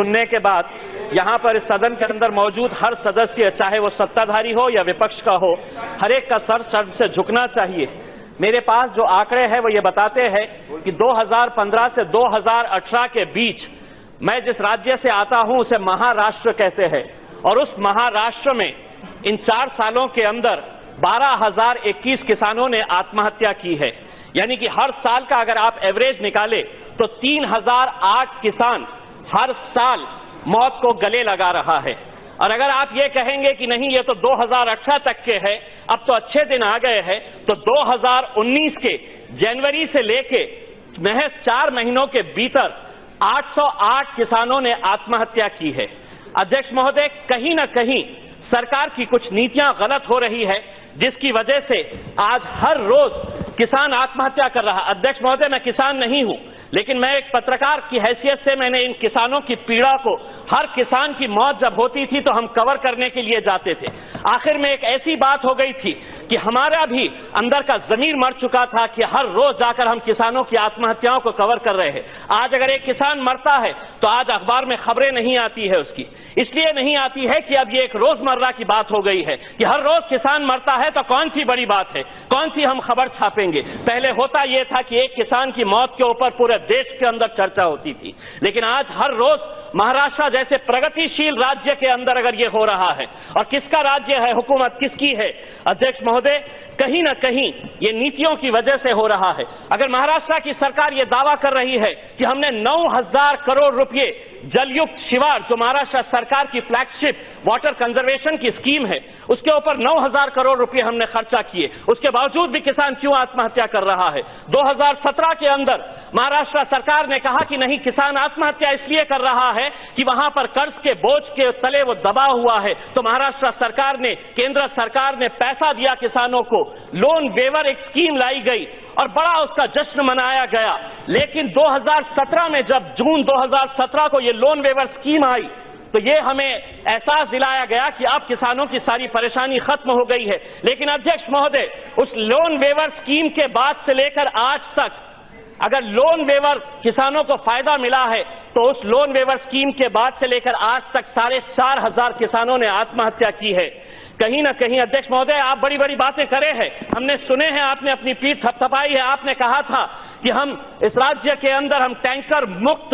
सुनने के बाद यहाँ पर इस सदन के अंदर मौजूद हर सदस्य, चाहे वो सत्ताधारी हो या विपक्ष का हो, हर एक का सर शर्म से झुकना चाहिए। मेरे पास जो आंकड़े हैं वो ये बताते हैं कि 2015 से 2018 के बीच मैं जिस राज्य से आता हूं उसे महाराष्ट्र कहते हैं, और उस महाराष्ट्र में इन 4 सालों के अंदर 12,021 किसानों ने आत्महत्या की है। यानी कि हर साल का अगर आप एवरेज निकाले तो 3,008 किसान हर साल मौत को गले लगा रहा है। और अगर आप ये कहेंगे कि नहीं ये तो 2018 तक के है, अब तो अच्छे दिन आ गए हैं, तो 2019 के जनवरी से लेके महज 4 महीनों के भीतर 808 किसानों ने आत्महत्या की है। अध्यक्ष महोदय, कहीं ना कहीं सरकार की कुछ नीतियां गलत हो रही है, जिसकी वजह से आज हर रोज किसान आत्महत्या कर रहा है। अध्यक्ष महोदय, मैं किसान नहीं हूं, लेकिन मैं एक पत्रकार की हैसियत से मैंने इन किसानों की पीड़ा को, हर किसान की मौत जब होती थी तो हम कवर करने के लिए जाते थे। आखिर में एक ऐसी बात हो गई थी कि हमारा भी अंदर का जमीर मर चुका था कि हर रोज जाकर हम किसानों की आत्महत्याओं को कवर कर रहे हैं। आज अगर एक किसान मरता है तो आज अखबार में खबरें नहीं आती है उसकी, इसलिए नहीं आती है कि अब ये एक रोजमर्रा की बात हो गई है कि हर रोज किसान मरता है तो कौन सी बड़ी बात है, कौन सी हम खबर छापेंगे। पहले होता यह था कि एक किसान की मौत के ऊपर पूरे देश के अंदर चर्चा होती थी, लेकिन आज हर रोज महाराष्ट्र जैसे प्रगतिशील राज्य के अंदर अगर ये हो रहा है, और किसका राज्य है, हुकूमत किसकी है अध्यक्ष महोदय, कहीं ना कहीं ये नीतियों की वजह से हो रहा है। अगर महाराष्ट्र की सरकार ये दावा कर रही है कि हमने 9,000 करोड़ रुपए जलयुक्त शिवार, जो महाराष्ट्र सरकार की फ्लैगशिप वाटर कंजर्वेशन की स्कीम है, उसके ऊपर 9,000 करोड़ रुपए हमने खर्चा किए, उसके बावजूद भी किसान क्यों आत्महत्या कर रहा है। 2017 के अंदर महाराष्ट्र सरकार ने कहा कि नहीं, किसान आत्महत्या इसलिए कर रहा है कि वहां पर कर्ज के बोझ के तले वो दबा हुआ है, तो महाराष्ट्र सरकार ने, केंद्र सरकार ने पैसा दिया किसानों को, लोन वेवर एक स्कीम लाई गई और बड़ा उसका जश्न मनाया गया। लेकिन 2017 में जब जून 2017 को ये लोन वेवर स्कीम आई तो ये हमें एहसास दिलाया गया कि अब किसानों की सारी परेशानी खत्म हो गई है। लेकिन अध्यक्ष महोदय, उस लोन वेवर स्कीम के बाद से लेकर आज तक अगर लोन वेवर किसानों को फायदा मिला है तो उस लोन वेवर स्कीम के बाद से लेकर आज तक 4,500 किसानों ने आत्महत्या की है। कहीं ना कहीं अध्यक्ष महोदय, आप बड़ी बड़ी बातें करे हैं, हमने सुने हैं, आपने अपनी पीठ थपथपाई है। आपने कहा था कि हम इस राज्य के अंदर हम टैंकर मुक्त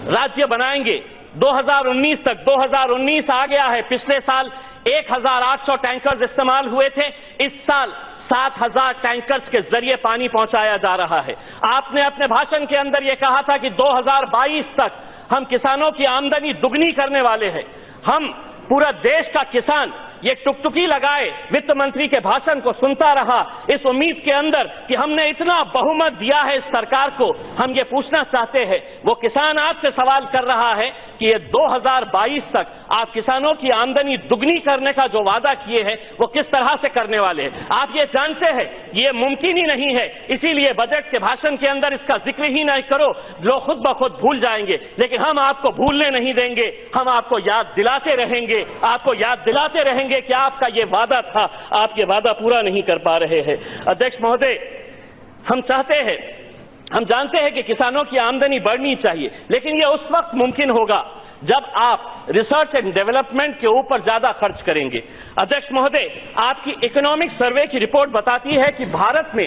राज्य बनाएंगे 2019 तक। 2019 आ गया है, पिछले साल 1,800 टैंकर्स इस्तेमाल हुए थे, इस साल 7,000 टैंकर्स के जरिए पानी पहुंचाया जा रहा है। आपने अपने भाषण के अंदर यह कहा था कि 2022 तक हम किसानों की आमदनी दुगनी करने वाले हैं। हम पूरा देश का किसान ये टुकटुकी लगाए वित्त मंत्री के भाषण को सुनता रहा, इस उम्मीद के अंदर कि हमने इतना बहुमत दिया है इस सरकार को। हम ये पूछना चाहते हैं, वो किसान आपसे सवाल कर रहा है कि ये 2022 तक आप किसानों की आमदनी दुगनी करने का जो वादा किए हैं वो किस तरह से करने वाले हैं। आप ये जानते हैं ये मुमकिन ही नहीं है, इसीलिए बजट के भाषण के अंदर इसका जिक्र ही नहीं करो, लोग खुद ब खुद भूल जाएंगे। लेकिन हम आपको भूलने नहीं देंगे, हम आपको याद दिलाते रहेंगे, आपको याद दिलाते रहेंगे कि आपका ये वादा था, आप ये वादा पूरा नहीं कर पा रहे हैं। अध्यक्ष महोदय, हम चाहते हैं, हम जानते हैं कि किसानों की आमदनी बढ़नी चाहिए, लेकिन ये उस वक्त मुमकिन होगा जब आप रिसर्च एंड डेवलपमेंट के ऊपर ज्यादा खर्च करेंगे। अध्यक्ष महोदय, आपकी इकोनॉमिक सर्वे की रिपोर्ट बताती है कि भारत में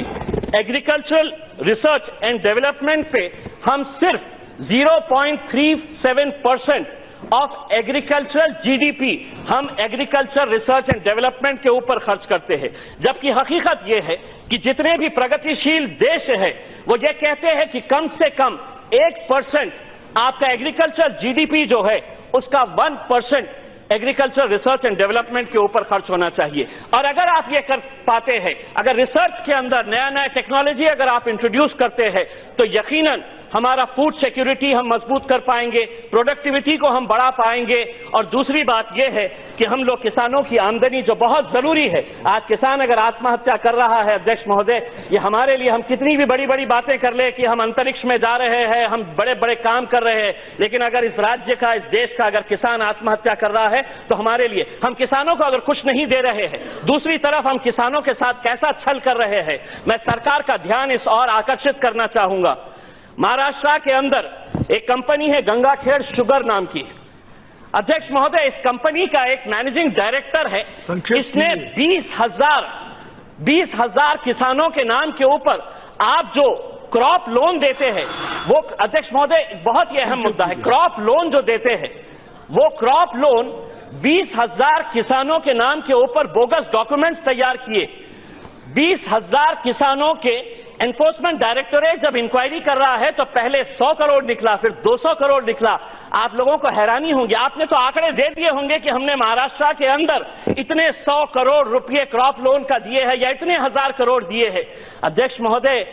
एग्रीकल्चरल रिसर्च एंड डेवलपमेंट पे हम सिर्फ 0.37% ऑफ एग्रीकल्चरल जीडीपी हम एग्रीकल्चर रिसर्च एंड डेवलपमेंट के ऊपर खर्च करते हैं। जबकि हकीकत यह है कि जितने भी प्रगतिशील देश हैं वो ये कहते हैं कि कम से कम 1% आपका एग्रीकल्चर जीडीपी जो है उसका 1% एग्रीकल्चर रिसर्च एंड डेवलपमेंट के ऊपर खर्च होना चाहिए। और अगर आप ये कर पाते हैं, अगर रिसर्च के अंदर नया नया टेक्नोलॉजी अगर आप इंट्रोड्यूस करते हैं तो यकीनन हमारा फूड सिक्योरिटी हम मजबूत कर पाएंगे, प्रोडक्टिविटी को हम बढ़ा पाएंगे। और दूसरी बात यह है कि हम लोग किसानों की आमदनी जो बहुत जरूरी है, आज किसान अगर आत्महत्या कर रहा है अध्यक्ष महोदय, ये हमारे लिए, हम कितनी भी बड़ी बड़ी बातें कर ले कि हम अंतरिक्ष में जा रहे हैं, हम बड़े बड़े काम कर रहे हैं, लेकिन अगर इस राज्य का, इस देश का अगर किसान आत्महत्या कर रहा है तो हमारे लिए, हम किसानों को अगर कुछ नहीं दे रहे हैं, दूसरी तरफ हम किसानों के साथ कैसा छल कर रहे हैं। मैं सरकार का ध्यान इस और आकर्षित करना चाहूंगा। महाराष्ट्र के अंदर एक कंपनी है गंगाखेड़ शुगर नाम की। अध्यक्ष महोदय, इस कंपनी का एक मैनेजिंग डायरेक्टर है, इसने 20,000 किसानों के नाम के ऊपर आप जो क्रॉप लोन देते हैं वो, अध्यक्ष महोदय बहुत ही अहम मुद्दा है, क्रॉप लोन जो देते हैं वो क्रॉप लोन 20,000 किसानों के नाम के ऊपर बोगस डॉक्यूमेंट्स तैयार किए। 20,000 किसानों के एनफोर्समेंट डायरेक्टोरेट जब इंक्वायरी कर रहा है तो पहले 100 करोड़ निकला, फिर 200 करोड़ निकला। आप लोगों को हैरानी होगी, आपने तो आंकड़े दे दिए होंगे कि हमने महाराष्ट्र के अंदर इतने 100 करोड़ रुपए क्रॉप लोन का दिए हैं या इतने 1,000 करोड़ दिए हैं। अध्यक्ष महोदय,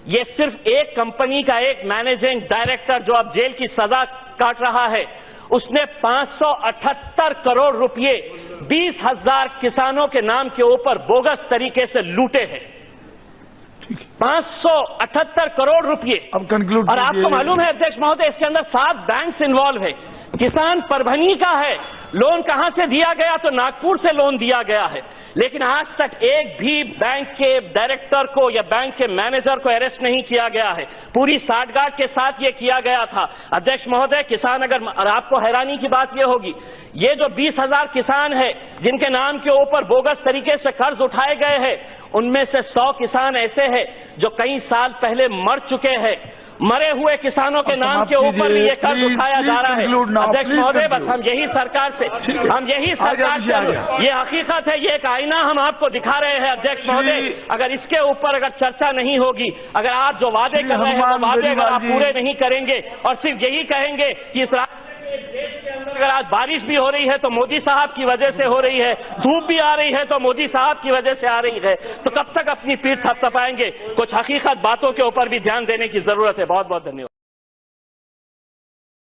ये सिर्फ एक कंपनी का एक मैनेजिंग डायरेक्टर जो अब जेल की सजा काट रहा है, उसने 578 करोड़ रुपए 20,000 किसानों के नाम के ऊपर बोगस तरीके से लूटे हैं। 578 करोड़ रुपए। अब कंक्लूड। और आपको मालूम है अध्यक्ष महोदय, इसके अंदर 7 बैंक्स इन्वॉल्व है। किसान परभनी का है, लोन कहां से दिया गया तो नागपुर से लोन दिया गया है, लेकिन आज तक एक भी बैंक के डायरेक्टर को या बैंक के मैनेजर को अरेस्ट नहीं किया गया है। पूरी साठगांठ के साथ ये किया गया था। अध्यक्ष महोदय, किसान अगर, और आपको हैरानी की बात ये होगी, ये जो 20,000 किसान है जिनके नाम के ऊपर बोगस तरीके से कर्ज उठाए गए हैं, उनमें से 100 किसान ऐसे हैं जो कई साल पहले मर चुके हैं। मरे हुए किसानों के नाम के ऊपर भी ये कर्ज उठाया जा रहा है। अध्यक्ष महोदय, बस हम यही सरकार से ये हकीकत है, ये एक आईना हम आपको दिखा रहे हैं। अध्यक्ष महोदय, अगर इसके ऊपर अगर चर्चा नहीं होगी, अगर आप जो वादे कर रहे हैं वो वादे अगर आप पूरे नहीं करेंगे और सिर्फ यही कहेंगे कि इस देश के अंदर अगर आज बारिश भी हो रही है तो मोदी साहब की वजह से हो रही है, धूप भी आ रही है तो मोदी साहब की वजह से आ रही है, तो कब तक अपनी पीठ थपथपाएंगे? कुछ हकीकत बातों के ऊपर भी ध्यान देने की जरूरत है। बहुत बहुत धन्यवाद।